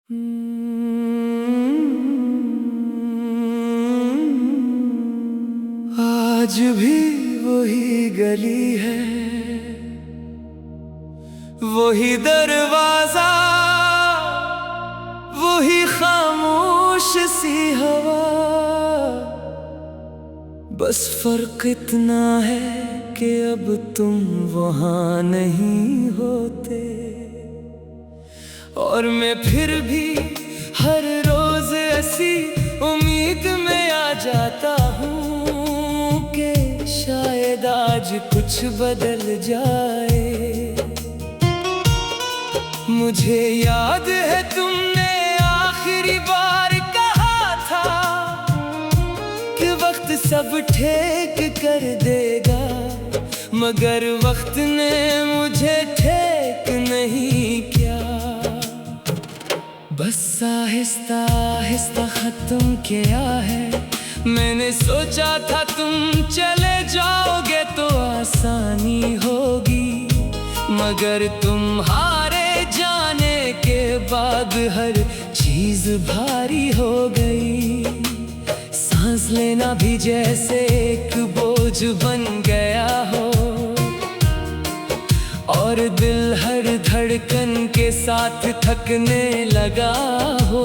आज भी वही गली है, वही दरवाजा, वही खामोश सी हवा। बस फर्क इतना है कि अब तुम वहां नहीं होते, और मैं फिर भी हर रोज ऐसी उम्मीद में आ जाता हूँ कि शायद आज कुछ बदल जाए। मुझे याद है तुमने आखिरी बार कहा था कि वक्त सब ठीक कर देगा, मगर वक्त ने मुझे ठीक नहीं किया। बस आहिस्ता आहिस्ता खत्म किया है। मैंने सोचा था तुम चले जाओगे तो आसानी होगी, मगर तुम्हारे जाने के बाद हर चीज भारी हो गई। सांस लेना भी जैसे एक बोझ बन गया हो, और दिल हर धड़कन के साथ थकने लगा हो।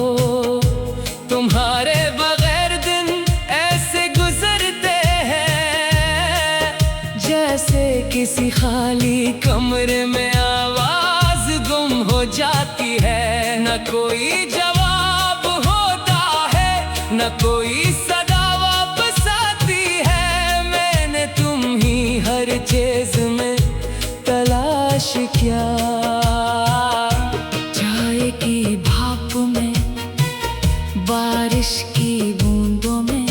तुम्हारे बगैर दिन ऐसे गुजरते हैं जैसे किसी खाली कमरे में आवाज गुम हो जाती है। न कोई जवाब होता है, न कोई सदा वापस आती है। मैंने तुम ही हर चीज में तलाश किया। चाय की भाप में, बारिश की बूंदों में,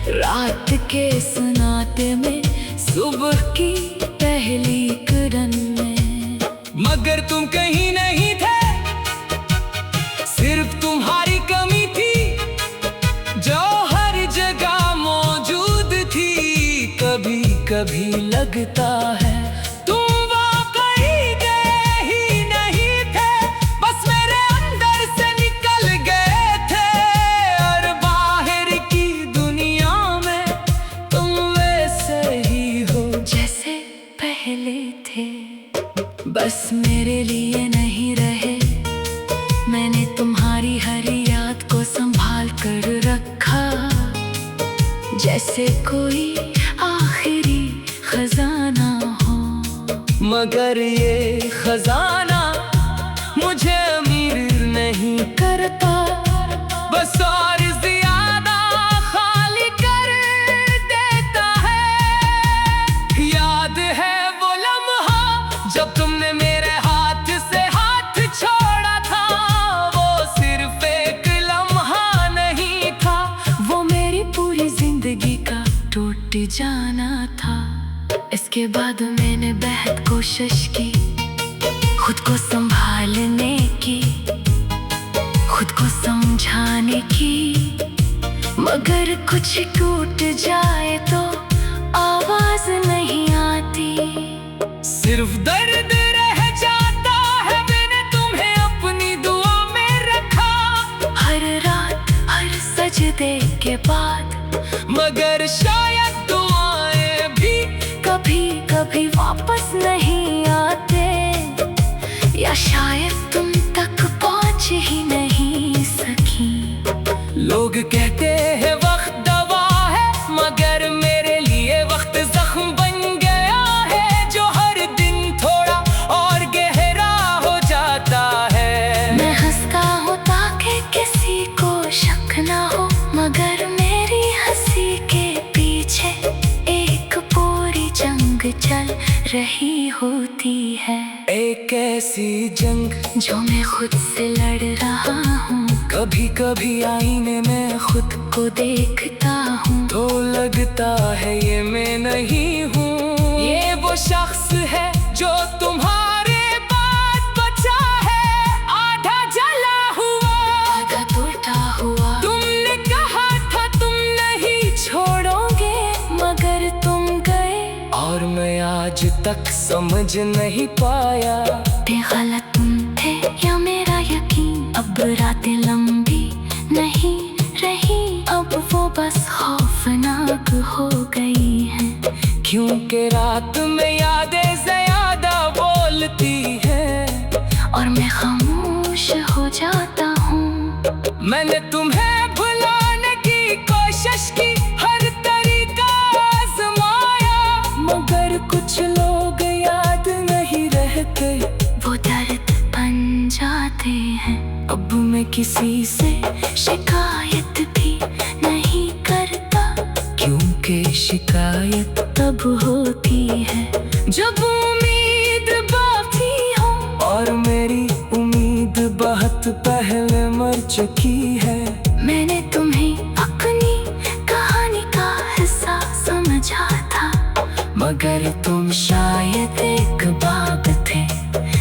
रात के सन्नाटे में, सुबह की पहली किरण में। मगर तुम कहीं नहीं थे, सिर्फ तुम्हारी कमी थी जो हर जगह मौजूद थी। कभी कभी लगता है बस मेरे लिए नहीं रहे। मैंने तुम्हारी हर याद को संभाल कर रखा, जैसे कोई आखिरी खजाना हो। मगर ये खजाना मुझे अमीर नहीं करता, बस और ज्यादा खाली कर देता है। याद है वो लम्हा जब तुमने मेरे हाथ से हाथ छोड़ा था। वो सिर्फ एक लम्हा नहीं था, वो मेरी पूरी जिंदगी का टूट जाना था। इसके बाद मैंने बेहद कोशिश की खुद को संभालने की, खुद को समझाने की, मगर कुछ टूट जाए तो आवाज नहीं आती। सिर्फ दर्द रह जाता है, मैंने तुम्हें अपनी दुआ में रखा हर रात हर सजदे के बाद। मगर शायद दुआएं भी कभी कभी वापस नहीं आते, या शायद तुम तक पहुंच ही नहीं सकी। लोग कहते हैं वक्त दवा है, मगर मेरे लिए वक्त जख्म बन गया है जो हर दिन थोड़ा और गहरा हो जाता है। मैं हंसता हूँ ताकि किसी को शक ना हो, मगर मेरी हंसी के पीछे एक पूरी जंग चल रही होती है। एक ऐसी जंग जो मैं खुद से लड़ रहा हूँ। कभी कभी आईने में खुद को देखता हूँ तो लगता है ये मैं नहीं हूँ। ये वो शख्स है जो तुम्हारे बाद बचा है, आधा जला हुआ, आधा टूटा हुआ। तुमने कहा था तुम नहीं छोड़ोगे, मगर तुम गए और मैं आज तक समझ नहीं पाया। गलत तुम थे या मेरा यकीन, अब अब रातें लंबी नहीं रही, अब वो बस खौफनाक हो गई हैं। क्योंकि रात में यादें ज्यादा बोलती हैं और मैं खामोश हो जाता हूँ। मैंने तुम्हें भुलाने की कोशिश की, हर तरीका आजमाया, मगर कुछ लोग याद नहीं रहते, वो दर्द बन जाते हैं। अब मैं किसी से शिकायत भी नहीं करता, क्योंकि शिकायत तब होती है जब उम्मीद बाकी हो। और मेरी उम्मीद बहुत पहले मर चुकी है। मैंने तुम्हें अपनी कहानी का हिस्सा समझा था, मगर तुम शायद एक बाब थे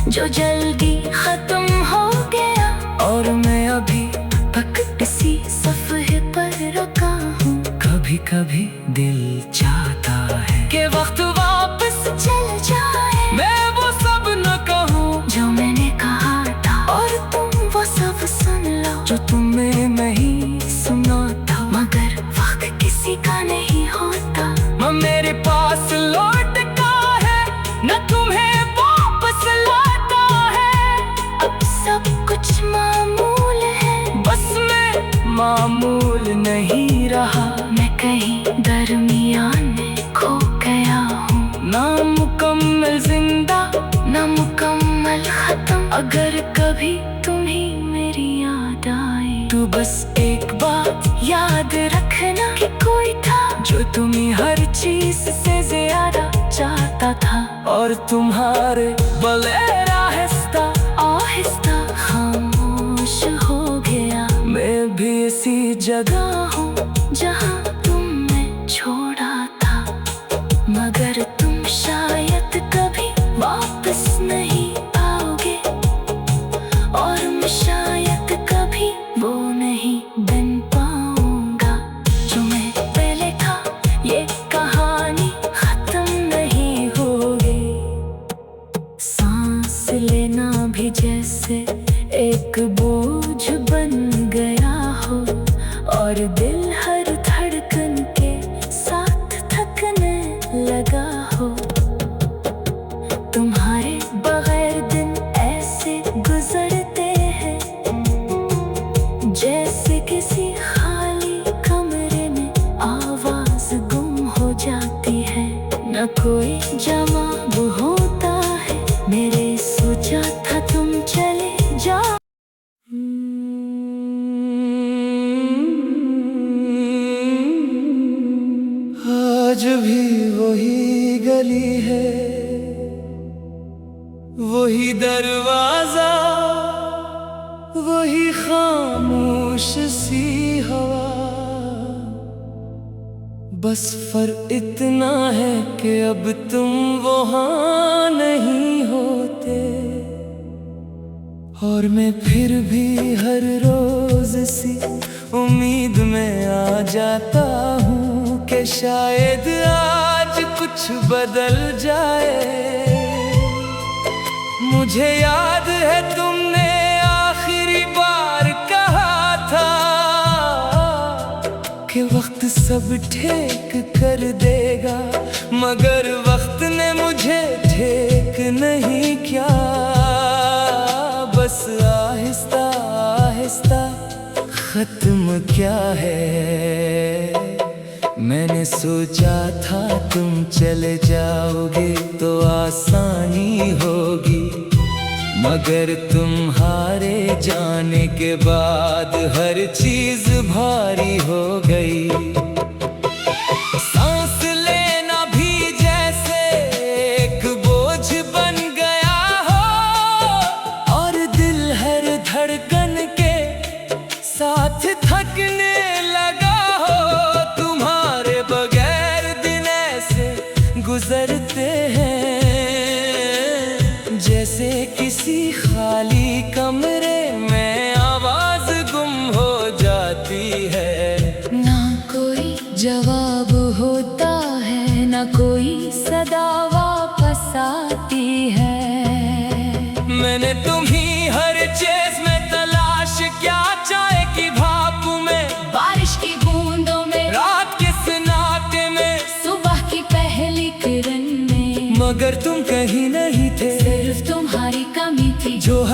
जो जल्दी खत्म हो गया। और मैं अभी तक इसी सफ़े पर रुका हूँ। कभी कभी दिल चाहता है कि वक्त वापस चल जाए, मैं वो सब न कहूँ जो मैंने कहा था, और तुम वो सब सुन लो जो तुम्हें नहीं सुना था। मगर वक्त किसी का नहीं होता, मैं मेरे पास लौटता है, न तुम्हें वापस लाता है। अब सब कुछ मामूल है, बस मैं मामूल नहीं रहा, मैं कहीं दरमियान में खो गया हूँ। नामुकम्मल जिंदा, नामुकम्मल खत्म। अगर कभी तुम्हें मेरी याद आए तू बस एक बात याद रखना कि कोई था जो तुम्हें हर चीज से ज्यादा चाहता था। और तुम्हारे बगैर आहिस्ता आहिस्ता खामोश हो गया। मैं भी इसी जगह हूँ जहाँ तुमने छोड़ा था, मगर तुम शायद कभी वापस नहीं आओगे, और मैं शायद कभी वो नहीं बन पाऊंगा जो मैं पहले था। ये कहानी खत्म नहीं होगी। सांस लेना भी जैसे एक बोझ बन गया हो, और दिल हर धड़कन के साथ थकने लगा हो। तुम्हारे बगैर दिन ऐसे गुजरते हैं जैसे किसी खाली कमरे में आवाज गुम हो जाती है। न कोई जवाब होता है, मेरे सोचा था तुम चले जाओ। आज भी वही गली है, वही दरवाजा, वही खामोश सी हवा। बस फर्क इतना है कि अब तुम वहाँ नहीं होते, और मैं फिर भी हर रोज सी उम्मीद में आ जाता हूँ कि शायद आज कुछ बदल जाए। मुझे याद है तुमने आखिरी बार कहा था कि वक्त सब ठीक कर देगा, मगर वक्त ने मुझे ठीक नहीं किया। बस आहिस्ता आहिस्ता खत्म क्या है। मैंने सोचा था तुम चले जाओगे तो आसानी होगी, मगर तुम्हारे जाने के बाद हर चीज भारी हो गई। सांस लेना भी जैसे एक बोझ बन गया हो, और दिल हर धड़कन के साथ थकने लगा हो। तुम्हारे बगैर दिन ऐसे गुजरते हैं जैसे किसी खाली कमरे में आवाज गुम हो जाती है। ना कोई जवाब होता है, ना कोई सदा वापस आती है। मैंने तुम्ही हर चीज में तलाश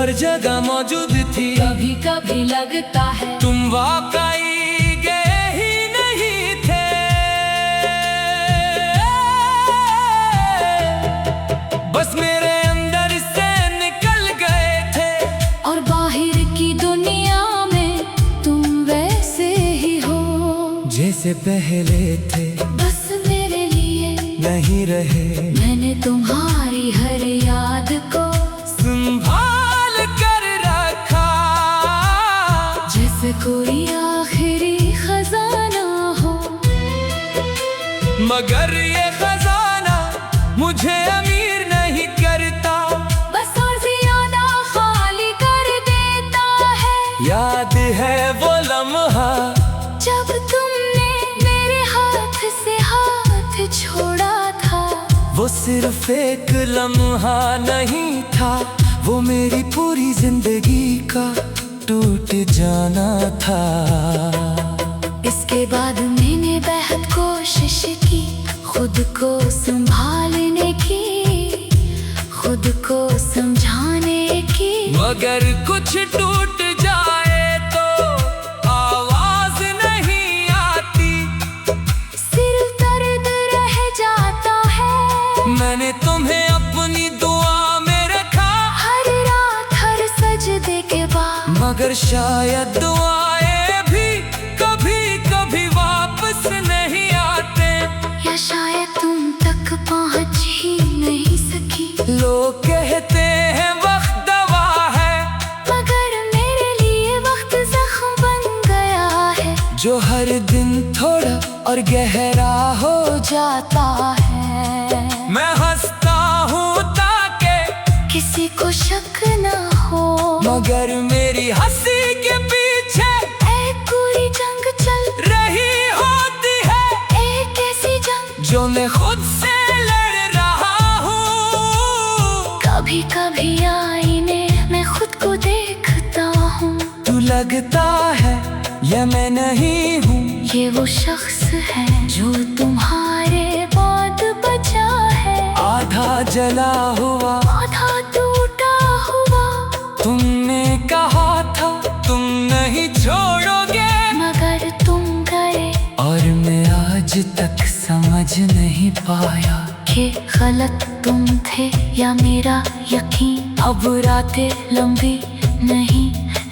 हर जगह मौजूद थी। कभी कभी लगता है तुम वाकई गए ही नहीं थे। बस मेरे अंदर से निकल गए थे। और बाहर की दुनिया में तुम वैसे ही हो जैसे पहले थे, बस मेरे लिए नहीं रहे। मैंने तुम्हारी हर याद को संभाल कर रखा, जैसे कोई आखिरी खजाना हो। मगर ये खजाना मुझे अमीर नहीं करता, बस और ज्यादा खाली कर देता है। याद है वो लम्हा जब तुमने मेरे हाथ से हाथ छोड़ा था। वो सिर्फ एक लम्हा नहीं था, वो मेरी पूरी जिंदगी का टूट जाना था। इसके बाद मैंने बेहद कोशिश की खुद को संभालने की, खुद को समझाने की। मगर कुछ टूट जाए तो आवाज नहीं आती, सिर्फ दर्द रह जाता है। मैंने तुम्हें अपनी दुआ में रखा, हर रात हर सजदे के बाद। मगर शायद दुआएं भी कभी कभी वापस नहीं आते। या शायद तुम तक पहुंच ही नहीं सकी। लोग कहते हैं वक्त दवा है, मगर मेरे लिए वक्त जख्म बन गया है, जो हर दिन थोड़ा और गहरा हो जाता है। मैं हंसता हूँ ताकि किसी को शक न हो, मगर मेरी हंसी के पीछे एक पूरी जंग चल रही होती है। एक ऐसी जंग जो मैं खुद से लड़ रहा हूँ। कभी कभी आईने में खुद को देखता हूँ। तू लगता है या मैं नहीं हूँ, ये वो शख्स है जो तुम्हारे बाद बचा है। आधा जला हुआ आधा टूटा हुआ। तुमने कहा था तुम नहीं छोड़ोगे, मगर तुम गए और मैं आज तक समझ नहीं पाया कि गलत तुम थे या मेरा यकीन। अब रातें लंबी नहीं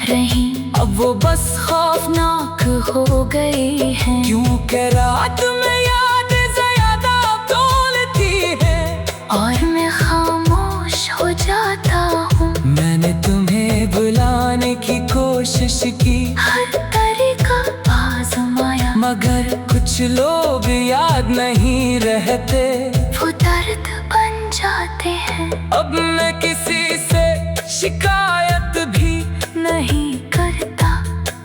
रही, अब वो बस खौफनाक हो गई हैं। क्योंकि रात में याद ज्यादा बोलती है और मैं खामोश हो जाता हूँ। मैंने तुम्हें बुलाने की कोशिश की, हर तरीका आजमाया, मगर कुछ लोग याद नहीं रहते। वो दर्द बन जाते हैं। अब मैं किसी से शिकायत भी नहीं करता,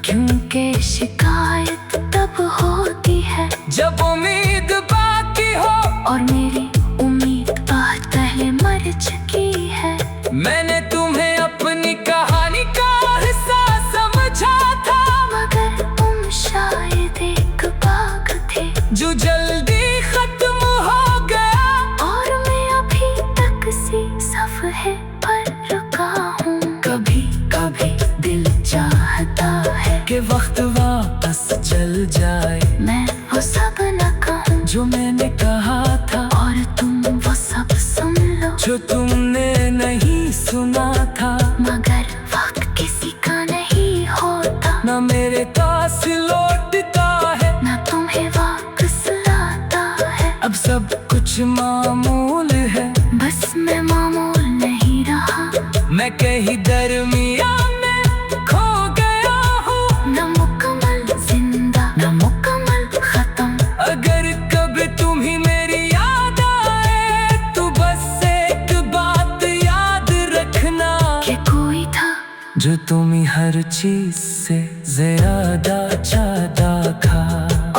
क्योंकि शिकायत तब होती है जब उम्मीद बाकी हो, और मेरी उम्मीद बहुत पहले मर चुकी है। मैंने तुम्हें अपनी कहानी का हिस्सा समझा था, मगर तुम शायद एक बाग थे जो जल्दी खत्म हो गया। और मैं अभी तक सी सफ़े पर रुका हूँ। कभी कभी दिल चाहता है कि वक्त वापस चल जाए, मैं वो सब न कहूँ जो मैंने कहा था, और तुम वो सब सुन लो जो तुमने नहीं सुना था। मगर वक्त किसी का नहीं होता, ना मेरे पास लौटता है, ना तुम्हें वापस लाता है। अब सब कुछ मामूल है, बस मैं मामूल नहीं रहा। मैं कहीं दरमिया में खो गया हूँ, न मुकम्मल जिंदा न मुकम्मल खत्म। अगर कभी तुम्ही मेरी याद आए तो बस एक बात याद रखना कि कोई था जो तुम्ही हर चीज से ज्यादा चाहता था।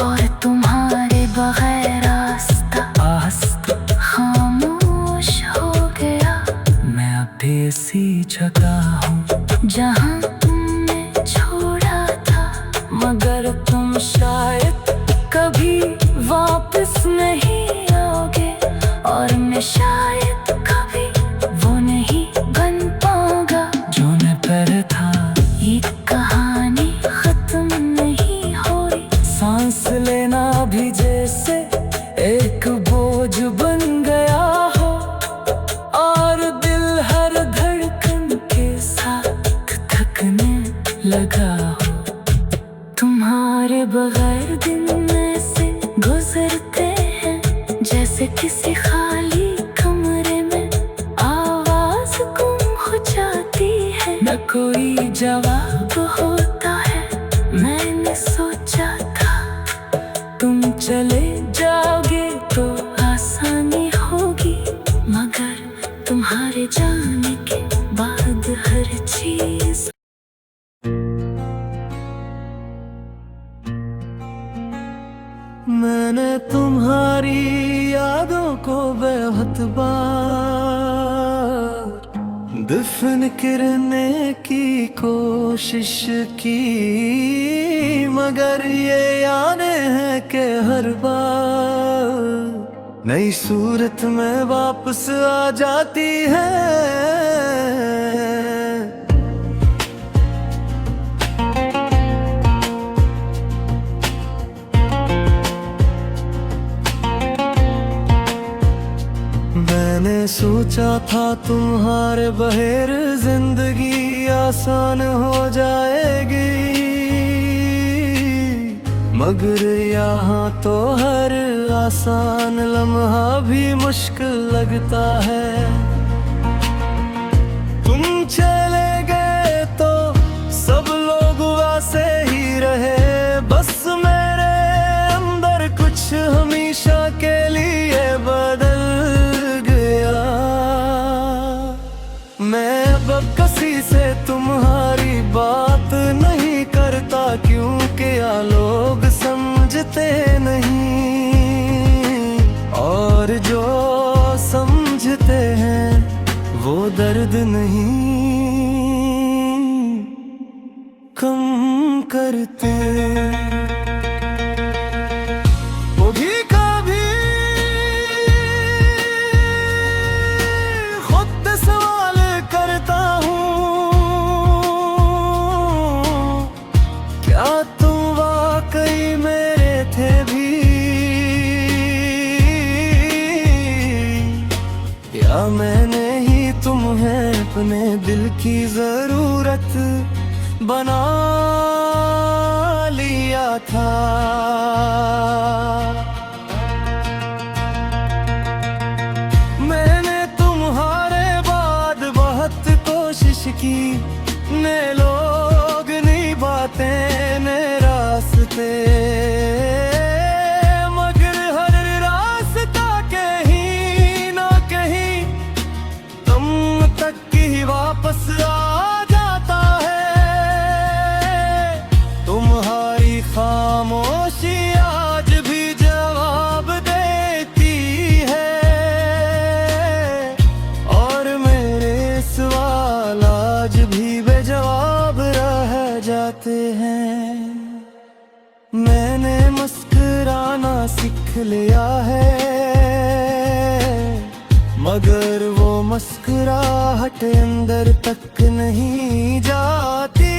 और तुम्हारे बगैर रास्ता आस्ता खामोश हो गया। मैं अब इसी जगह हूँ जहाँ तुमने छोड़ा था, मगर तुम शायद कभी वापस नहीं आओगे। और मैं शायद कभी वो नहीं बन पाऊंगा जो ये कहानी खत्म नहीं हो रही। सांस लेना भी जैसे एक बोझ बन गया हो, और दिल हर धड़कन के साथ धड़कने लगा हो। तुम्हारे बगैर दिन ऐसे गुजरते हैं जैसे किसी खाली कमरे में आवाज गुम हो जाती है। न कोई जवाब होता है, मैंने सोचा था तुम चले जाओगे तो आसानी होगी, मगर तुम्हारे जाने के बाद हर चीज। मैंने तुम्हारी यादों को बहुत बार दफन करने की कोशिश की, मगर ये यादें हैं कि हर बार नई सूरत में वापस आ जाती है। मैंने सोचा था तुम्हारे बगैर जिंदगी आसान हो जाएगी, मगर यहाँ तो हर आसान लम्हा भी मुश्किल लगता है। तुम चले गए तो सब लोग वैसे ही रहे, बस मेरे अंदर कुछ हमेशा के लिए बदल। मैं अब किसी से तुम्हारी बात नहीं करता, क्योंकि या लोग समझते नहीं, और जो समझते हैं वो दर्द नहीं कम करते। मैंने ही तुम्हें अपने दिल की जरूरत बना लिया था। मैंने तुम्हारे बाद बहुत कोशिश की, ने लोग नहीं बातें ने रास्ते, वापस आ जाता है। तुम्हारी खामोशी आज भी जवाब देती है, और मेरे सवाल आज भी बेजवाब रह जाते हैं। मैंने मुस्कुराना सीख लिया है, मगर वो मुस्कुराहट अंदर तक नहीं जाती,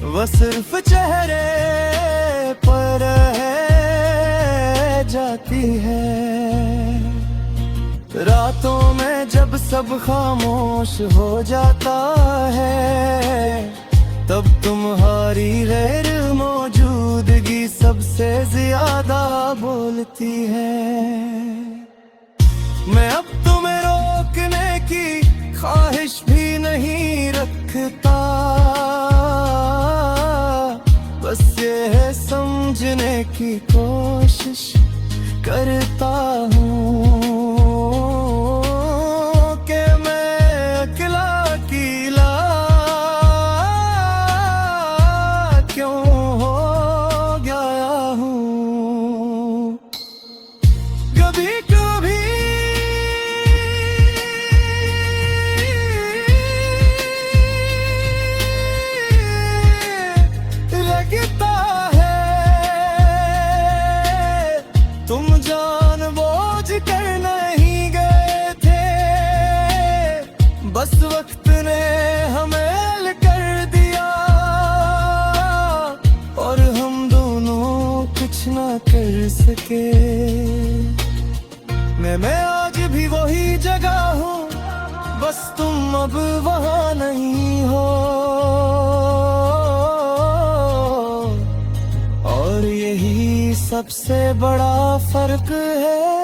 वो सिर्फ चेहरे पर रह जाती है। रातों में जब सब खामोश हो जाता है, तब तुम्हारी गैर मौजूदगी सबसे ज्यादा बोलती है। मैं अब तुम्हें रोकने की ख्वाहिश भी नहीं रखता, बस ये है समझने की कोशिश करता हूँ कि मैं अकेला अकेला क्यों हो गया हूँ। कभी कभी लगता है तुम जानबूझ कर बस वक्त ने हमें कर दिया और हम दोनों कुछ ना कर सके। मैं आज भी वही जगह हूँ, बस तुम अब वहाँ नहीं हो। और यही सबसे बड़ा फर्क है।